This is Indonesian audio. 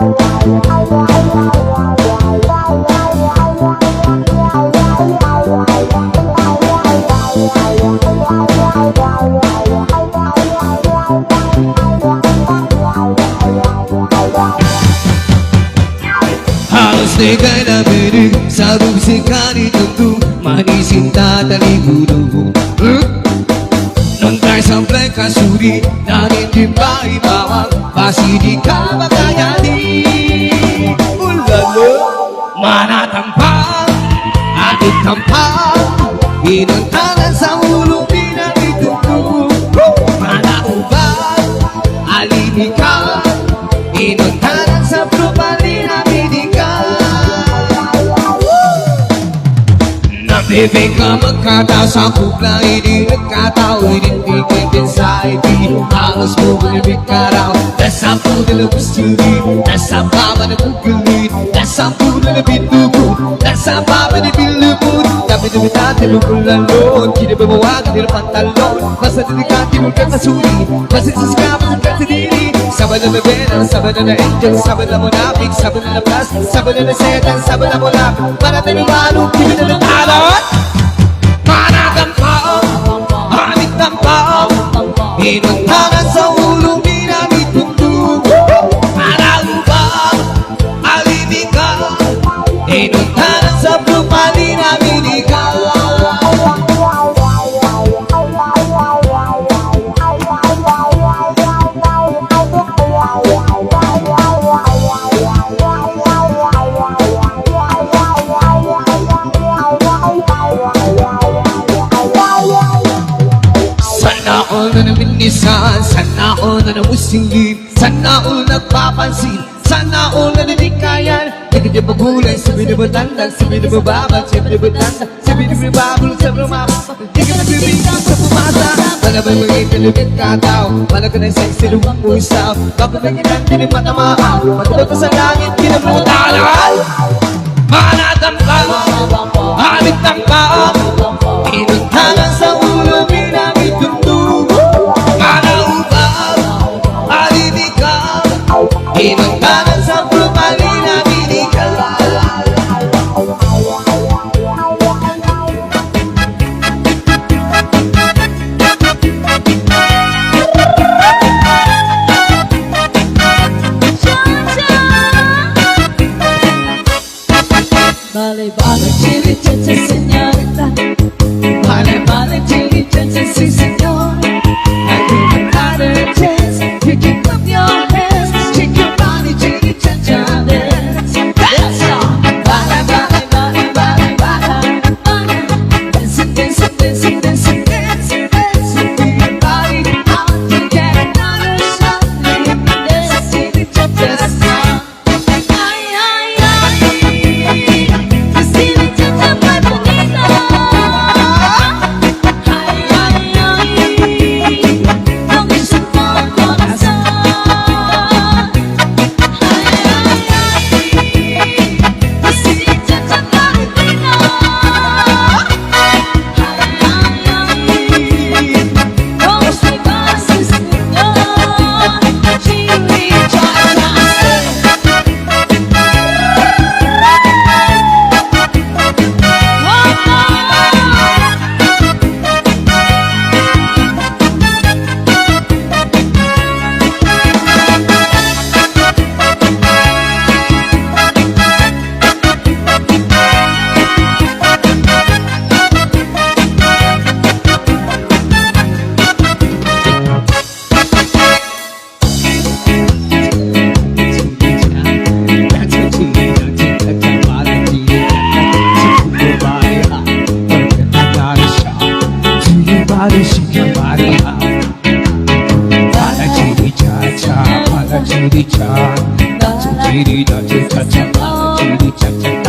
Halos teka na binig, sabog sekali tentu manis cinta tali bulu. Nang tayo sampai kasuri, nanin di bawah pasti di kabakayani. Ulala, mana tampang, adik tampang, inuntanan sa ulo pinagitutu. Mana ubah, alibika, inuntanan sa propali na binika. Bebek ka magkata sa kupla, hindi nagkataw, hindi sa ibig. Halos mo malibig ka raw, nasampu na labas tuli, nasamba na kukulit, nasampu na labit tubo, nasamba na bilubot. Dami-dami natin lukulalon, kinababawag nila pantalon, basta dedikati mo ka kasuli, basta sasikapan ka sa diri. Sabay na bebena, sabay na angel, sabay na monapik, sabay na labas, sabay na setan, sabay na monap. Para tayo malong, kibig na natalon. Mana tampang, amik tampang, inuntanan sa ulo pinagitutu. Mana ubah, alibika, inuntanan sa propali na binika. Sana all na naminisan, sana all na namusingit, sana all nagpapansin, sana all na nanikayan. Hindi niya magulay, sabi na batandag, sabi na bababag, sabi na batandag, sabi na bababulog, sabi na mababag. Hindi ka nagbibigay sa pumasa, wala ba'y magigilubit ka tao, wala ka ng sexy lumang pusaw. Kapag naginan, hindi matamaan, matulog ka sa langit, kinamutalan. Mana tampang, amik tampang, inuntanan sa ulo pinagitutu. Mana ubah, alibika, inuntanan sa propali na binika. Balik-balik cilik-cilik senyorita, balik-balik cilik-cilik si senor. I give you another chance, you kick up your hands, shake your body cilik-cilik dance. Dance on, balik-balik, balik-balik, balik-balik, dancing, dancing, dancing, dancing, dancing, dancing, move your body out to get another shot. Dance cilik-cilik dance. Cha cha cha cha cha cha cha cha cha cha cha cha cha cha